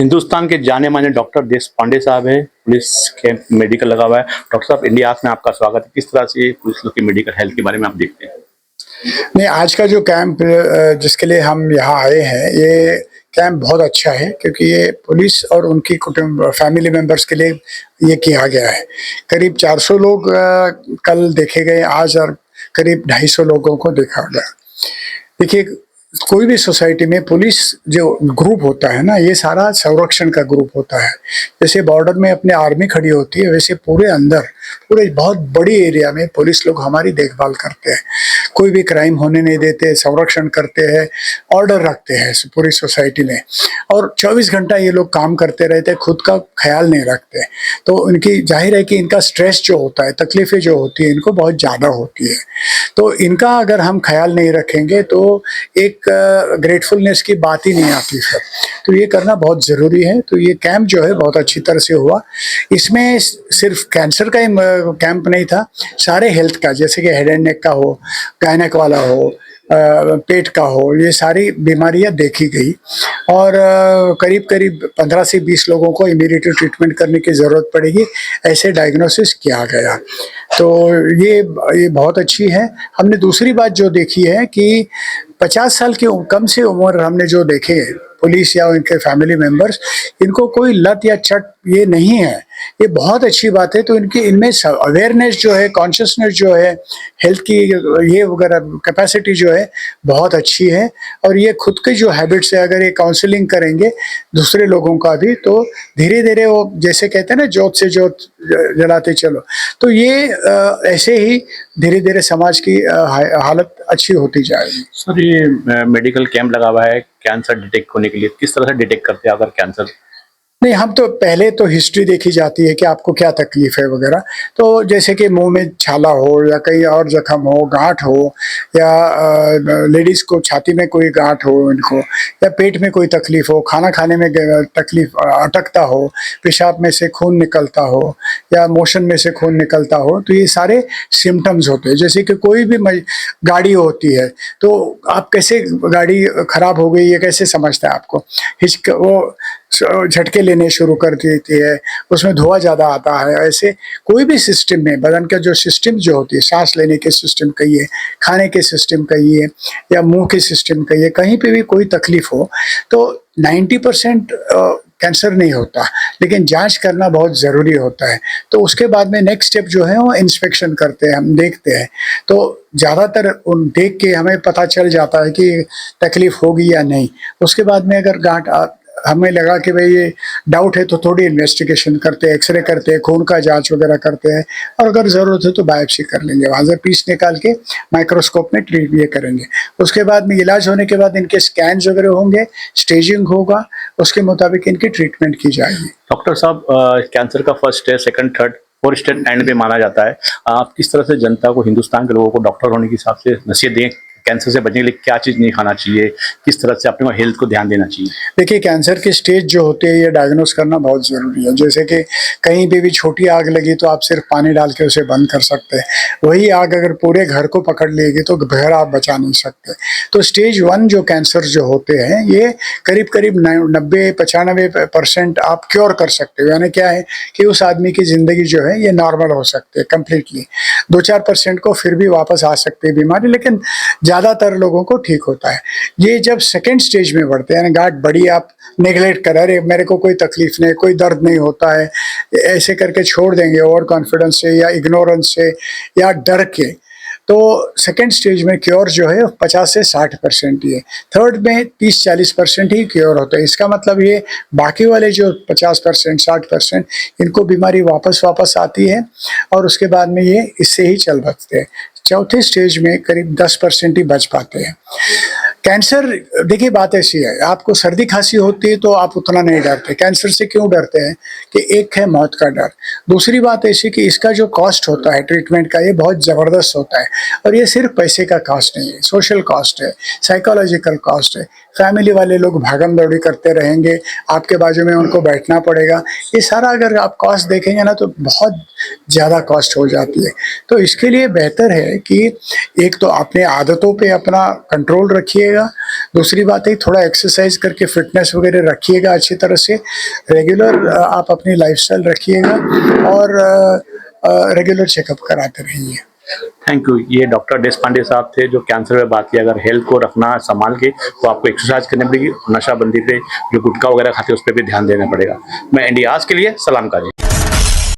हिंदुस्तान के जाने माने डॉक्टर देश पांडे साहब हैं, पुलिस कैंप मेडिकल लगा हुआ है। डॉक्टर साहब, इंडिया में आपका स्वागत है। किस तरह से पुलिस लोग की मेडिकल हेल्थ के बारे में आप देखते हैं? नहीं, आज का जो कैंप जिसके लिए हम यहाँ आए हैं, ये कैंप बहुत अच्छा है क्योंकि ये पुलिस और उनकी कुटुंब फैमिली मेंबर्स के लिए ये किया गया है। करीब 400 लोग कल देखे गए, आज और करीब 250 लोगों को देखा गया। देखिए, कोई भी सोसाइटी में पुलिस जो ग्रुप होता है ना, ये सारा संरक्षण का ग्रुप होता है। जैसे बॉर्डर में अपने आर्मी खड़ी होती है, वैसे पूरे अंदर पूरे बहुत बड़ी एरिया में पुलिस लोग हमारी देखभाल करते हैं। कोई भी क्राइम होने नहीं देते, संरक्षण करते हैं, ऑर्डर रखते हैं पूरी सोसाइटी में, और 24 घंटा ये लोग काम करते रहते हैं, खुद का ख्याल नहीं रखते। तो उनकी जाहिर है कि इनका स्ट्रेस जो होता है, तकलीफें जो होती है, इनको बहुत ज़्यादा होती है। तो इनका अगर हम ख्याल नहीं रखेंगे तो एक ग्रेटफुलनेस की बात ही नहीं आती फिर। तो ये करना बहुत ज़रूरी है। तो ये कैंप जो है बहुत अच्छी तरह से हुआ। इसमें सिर्फ कैंसर का ही कैंप नहीं था, सारे हेल्थ का, जैसे कि हेड एंड नेक का हो, गायनेक वाला हो, पेट का हो, ये सारी बीमारियां देखी गई। और करीब करीब 15 से 20 लोगों को इमीडिएट ट्रीटमेंट करने की ज़रूरत पड़ेगी, ऐसे डायग्नोसिस किया गया। तो ये बहुत अच्छी है। हमने दूसरी बात जो देखी है कि 50 साल की कम से उम्र हमने जो देखे पुलिस या उनके फैमिली मेंबर्स, इनको कोई लत या चट ये नहीं है। ये बहुत अच्छी बात है। तो इनमें अवेयरनेस जो है, कॉन्शियसनेस जो है, हेल्थ की ये वगैरह कैपेसिटी जो है बहुत अच्छी है। और ये खुद के जो हैबिट्स है, अगर ये काउंसलिंग करेंगे दूसरे लोगों का भी, तो धीरे धीरे वो जैसे कहते हैं ना, जोत से जोत जलाते चलो, तो ये ऐसे ही धीरे धीरे समाज की हालत अच्छी होती जाएगी। सर, ये मेडिकल कैंप लगा हुआ है कैंसर डिटेक्ट होने के लिए, किस तरह से डिटेक्ट करते हैं अगर कैंसर? नहीं, हम तो पहले तो हिस्ट्री देखी जाती है कि आपको क्या तकलीफ है वगैरह। तो जैसे कि मुंह में छाला हो या कहीं और जख्म हो, गांठ हो, या लेडीज़ को छाती में कोई गांठ हो इनको, या पेट में कोई तकलीफ हो, खाना खाने में तकलीफ अटकता हो, पेशाब में से खून निकलता हो या मोशन में से खून निकलता हो, तो ये सारे सिम्टम्स होते हैं। जैसे कि कोई भी गाड़ी होती है, तो आप कैसे गाड़ी खराब हो गई ये कैसे समझता है आपको? वो झटके लेने शुरू कर देती है, उसमें धुआं ज़्यादा आता है। ऐसे कोई भी सिस्टम में, बदन का जो सिस्टम जो होती है, सांस लेने के सिस्टम कहिए, खाने के सिस्टम कहिए, या मुंह के सिस्टम कहिए, कहीं पे भी कोई तकलीफ हो तो 90% कैंसर नहीं होता, लेकिन जांच करना बहुत ज़रूरी होता है। तो उसके बाद में नेक्स्ट स्टेप जो है वो इंस्पेक्शन करते हैं, हम देखते हैं। तो ज़्यादातर उन देख के हमें पता चल जाता है कि तकलीफ होगी या नहीं। उसके बाद में अगर गांठ हमें लगा कि भाई ये डाउट है, तो थोड़ी इन्वेस्टिगेशन करते हैं, एक्सरे करते हैं, खून का जांच वगैरह करते हैं, और अगर ज़रूरत है तो बायोप्सी कर लेंगे, वहाँ से पीस निकाल के माइक्रोस्कोप में ट्रीट ये करेंगे। उसके बाद में इलाज होने के बाद इनके स्कैन्स वगैरह होंगे, स्टेजिंग होगा, उसके मुताबिक इनकी ट्रीटमेंट की जाएगी। डॉक्टर साहब, कैंसर का first stage, second, third, fourth stage and में माना जाता है। आप किस तरह से जनता को, हिंदुस्तान के लोगों को डॉक्टर होने के हिसाब से नसीहत दें, कैंसर से बचने के लिए क्या चीज़ नहीं खाना चाहिए, किस तरह से अपने हेल्थ को ध्यान देना चाहिए? देखिए, कैंसर के स्टेज जो होते हैं ये डायग्नोस करना बहुत ज़रूरी है। जैसे कि कहीं पे भी छोटी आग लगी तो आप सिर्फ पानी डाल के उसे बंद कर सकते हैं, वही आग अगर पूरे घर को पकड़ लेगी तो घर आप बचा नहीं सकते। तो स्टेज 1 जो कैंसर जो होते हैं, ये करीब करीब 90-95% आप क्योर कर सकते हो। यानी क्या है कि उस आदमी की ज़िंदगी जो है ये नॉर्मल हो सकती है कम्प्लीटली। 2-4% को फिर भी वापस आ सकती है बीमारी, लेकिन ज़्यादातर लोगों को ठीक होता है। ये जब सेकेंड स्टेज में बढ़ते हैं, यानी गांठ बड़ी, आप नेगलेक्ट कर, अरे मेरे को कोई तकलीफ नहीं, कोई दर्द नहीं होता है, ऐसे करके छोड़ देंगे ओवर कॉन्फिडेंस से या इग्नोरेंस से या डर के, तो सेकेंड स्टेज में क्योर जो है 50 से 60% ही है। थर्ड में 30-40% ही क्योर होता है। इसका मतलब ये बाकी वाले जो 50%, 60%, इनको बीमारी वापस आती है और उसके बाद में ये इससे ही चल बचते हैं। चौथे स्टेज में करीब 10% ही बच पाते हैं। कैंसर, देखिए बात ऐसी है, आपको सर्दी खांसी होती है तो आप उतना नहीं डरते। कैंसर से क्यों डरते हैं कि एक है मौत का डर, दूसरी बात ऐसी कि इसका जो कॉस्ट होता है ट्रीटमेंट का, ये बहुत ज़बरदस्त होता है। और ये सिर्फ पैसे का कॉस्ट नहीं है, सोशल कॉस्ट है, साइकोलॉजिकल कॉस्ट है। फैमिली वाले लोग भागम दौड़ी करते रहेंगे, आपके बाजू में उनको बैठना पड़ेगा। ये सारा अगर आप कॉस्ट देखेंगे ना तो बहुत ज़्यादा कॉस्ट हो जाती है। तो इसके लिए बेहतर है कि एक तो अपने आदतों पे अपना कंट्रोल रखिए, रखिएगा। दूसरी बात है थोड़ा एक्सरसाइज करके फिटनेस वगैरह रखिएगा अच्छी तरह से। रेगुलर आप अपनी लाइफस्टाइल रखिएगा और रेगुलर चेकअप कराते रहिए। Thank you. ये डॉक्टर देशपांडे साहब थे जो कैंसर पे बात किया। अगर हेल्थ को रखना संभाल के तो आपको एक्सरसाइज करनी पड़ेगी, नशाबंदी पे जो गुटखा वगैरह खाते हैं उस पर भी ध्यान देना पड़ेगा। मैं इंडिया आज के लिए सलाम काजी।